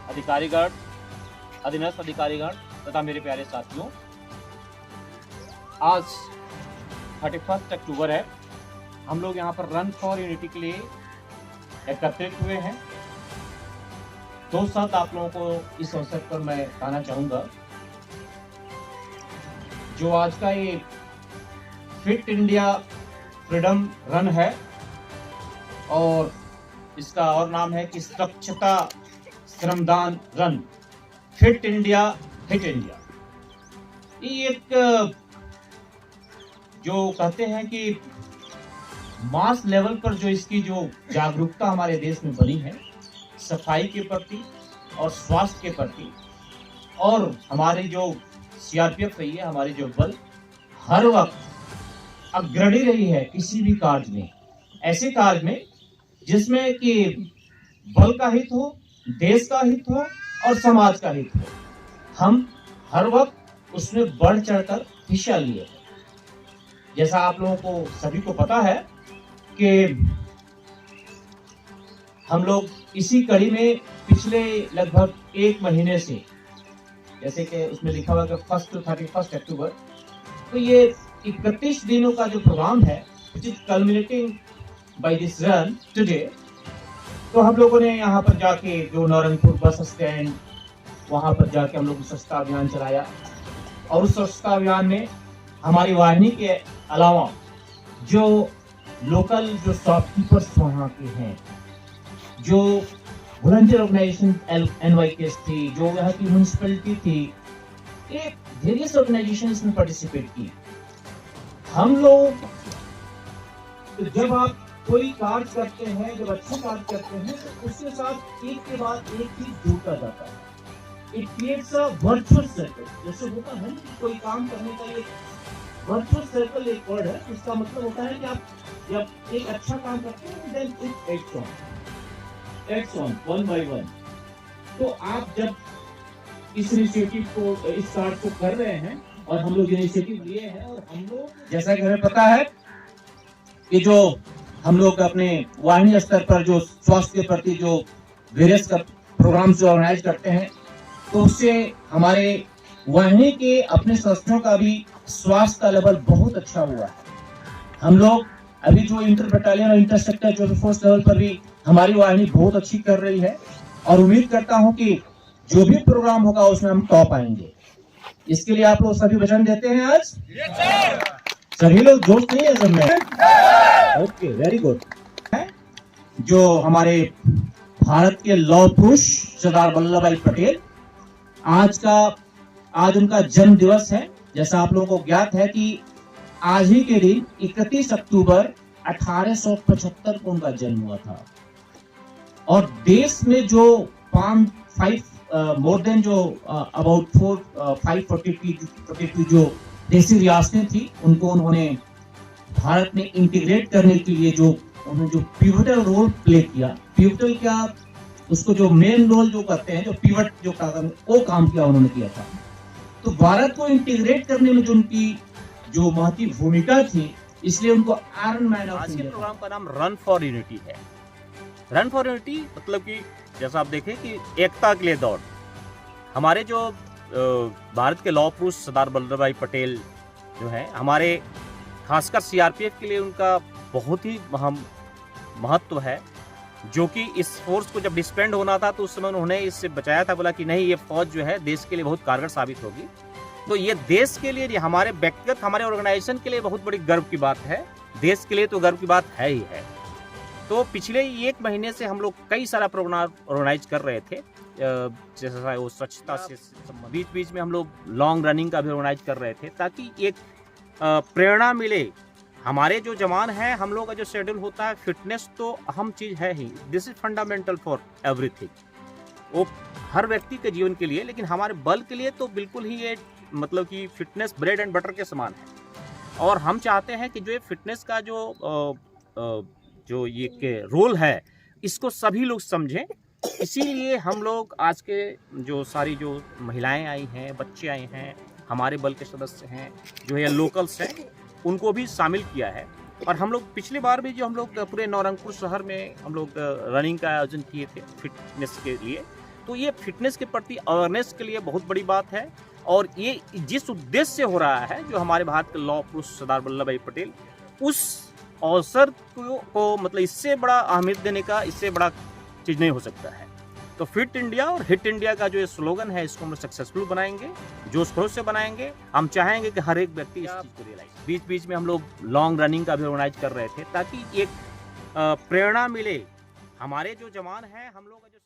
अधिकारीगण, अधीनस्थ अधिकारीगण तथा मेरे प्यारे साथियों, आज 31 अक्टूबर है। हम लोग यहाँ पर रन फॉर यूनिटी के लिए एकत्रित हुए हैं। दो शब्द आप लोगों को इस अवसर पर मैं कहना चाहूँगा। जो आज का ये फिट इंडिया फ्रीडम रन है और इसका और नाम है कि स्वच्छता श्रमदान run, fit India hit India. ये एक जो कहते हैं कि मास लेवल पर जो इसकी जो जागरूकता हमारे देश में बनी है सफाई के प्रति और स्वास्थ्य के प्रति, और हमारी जो सीआरपीएफ रही है, हमारी जो बल हर वक्त अग्रणी रही है किसी भी कार्य में, ऐसे कार्य में जिसमें कि बल का हित हो, देश का हित हो और समाज का हित हो, हम हर वक्त उसमें बढ़ चढ़कर हिस्सा लिए। जैसा आप लोगों को सभी को पता है कि हम लोग इसी कड़ी में पिछले लगभग 1 महीने से, जैसे कि उसमें लिखा हुआ कि 1 to 31 अक्टूबर, तो ये 31 दिनों का जो प्रोग्राम है which is culminating by this run today, तो हम लोगों ने यहाँ पर जाके जो नौरंगपुर बस स्टैंड, वहाँ पर जाके हम लोग स्वच्छता अभियान चलाया। और उस स्वच्छता अभियान में हमारी वाहिनी के अलावा जो लोकल जो शॉपकीपर्स वहाँ के हैं, जो वॉलंटियर ऑर्गेनाइजेशन NYKS थी, जो यहाँ की म्यूनिसिपैलिटी थी, एक वेरियस ऑर्गेनाइजेशन इसमें पार्टिसिपेट की। हम लोग जब आप कोई कार्य करते हैं, जब अच्छे कार्य करते हैं, तो उसके साथ एक के बाद एक चीज जुड़ता जाता है। It creates a virtuous circle. जैसे होता है कि कोई काम करने का एक वर्चुअस सर्कल एक वर्ड है, इसका मतलब होता है कि आप जब एक अच्छा काम करते हैं then it acts on one by one. तो आप जब इस इनिशिएटिव को, इस कार्य को कर रहे हैं और हम लोग इनिशिएटिव लिए हैं, और हम लोग जैसा कि हमें पता है कि जो हम लोग अपने वाहिनी स्तर पर जो स्वास्थ्य के प्रति जो वेरियस का प्रोग्राम जो ऑर्गेनाइज करते हैं, तो उससे हमारे वाहिनी के अपने सदस्यों का भी स्वास्थ्य का लेवल बहुत अच्छा हुआ है। हम लोग अभी जो इंटर बटालियन और इंटर सेक्टर जो फोर्स लेवल पर भी हमारी वाहिनी बहुत अच्छी कर रही है, और उम्मीद करता हूं कि जो भी प्रोग्राम होगा उसमें हम टॉप आएंगे। इसके लिए आप लोग सभी वचन देते हैं आज? सभी लोग जोश नहीं है सब में? Okay, very good. जो हमारे भारत के लौह पुरुष सरदार वल्लभ भाई पटेल, आज उनका जन्म दिवस है। जैसा आप लोगों को ज्ञात है कि आज ही के दिन 31 अक्टूबर 1875 को उनका जन्म हुआ था। और देश में जो मोर देन जो अबाउट 542 जो देसी रियासतें थी, उनको उन्होंने भारत में इंटीग्रेट करने के लिए जो उन्होंने जो पिवटल रोल प्ले किया, पिवटल क्या, उसको जो मेन रोल जो करते हैं, जो पिवट जो वो काम किया उन्होंने किया था। तो भारत को इंटीग्रेट करने में जो उनकी जो महती भूमिका थी, इसलिए उनको आयरन मैन ऑफ इंडिया। आज के प्रोग्राम का नाम रन फॉर यूनिटी है। रन फॉर यूनिटी मतलब कि जैसा आप देखें कि एकता के लिए दौड़। हमारे जो भारत के लौह पुरुष सरदार वल्लभ भाई पटेल जो है, हमारे खासकर सीआरपीएफ के लिए उनका बहुत ही महत्व है, जो कि इस फोर्स को जब डिस्बैंड होना था तो उस समय उन्होंने इससे बचाया था, बोला कि नहीं, ये फौज जो है देश के लिए बहुत कारगर साबित होगी। तो ये देश के लिए, हमारे व्यक्तिगत, हमारे ऑर्गेनाइजेशन के लिए बहुत बड़ी गर्व की बात है। देश के लिए तो गर्व की बात है ही है। तो पिछले 1 महीने से हम लोग कई सारा प्रोग्राम ऑर्गेनाइज कर रहे थे, जैसा वो स्वच्छता से बीच बीच में हम लोग लॉन्ग रनिंग का भी ऑर्गेनाइज कर रहे थे, ताकि एक प्रेरणा मिले। हमारे जो जवान हैं, हम लोग का जो शेड्यूल होता है, फिटनेस तो अहम चीज़ है ही, this is fundamental for everything. वो हर व्यक्ति के जीवन के लिए, लेकिन हमारे बल के लिए तो बिल्कुल ही ये मतलब कि फिटनेस ब्रेड एंड बटर के समान है। और हम चाहते हैं कि जो ये फिटनेस का जो ये के रोल है, इसको सभी लोग समझें। इसीलिए हम लोग आज के जो सारी जो महिलाएं आई हैं, बच्चे आए हैं, हमारे बल के सदस्य हैं, जो है लोकल्स हैं, उनको भी शामिल किया है। और हम लोग पिछली बार भी जो हम लोग पूरे नवरंगपुर शहर में हम लोग रनिंग का आयोजन किए थे फिटनेस के लिए, तो ये फिटनेस के प्रति अवेयरनेस के लिए बहुत बड़ी बात है। और ये जिस उद्देश्य से हो रहा है, जो हमारे भारत के लौह पुरुष सरदार वल्लभ भाई पटेल, उस अवसर को मतलब इससे बड़ा अहमियत देने का इससे बड़ा चीज़ नहीं हो सकता है। तो फिट इंडिया और हिट इंडिया का जो ये स्लोगन है, इसको हम सक्सेसफुल बनाएंगे, जोश खरोश से बनाएंगे। हम चाहेंगे कि हर एक व्यक्ति इस चीज़ को रियलाइज। बीच बीच में हम लोग लॉन्ग रनिंग का भी ऑर्गेनाइज कर रहे थे, ताकि एक प्रेरणा मिले। हमारे जो जवान हैं, हम लोग जो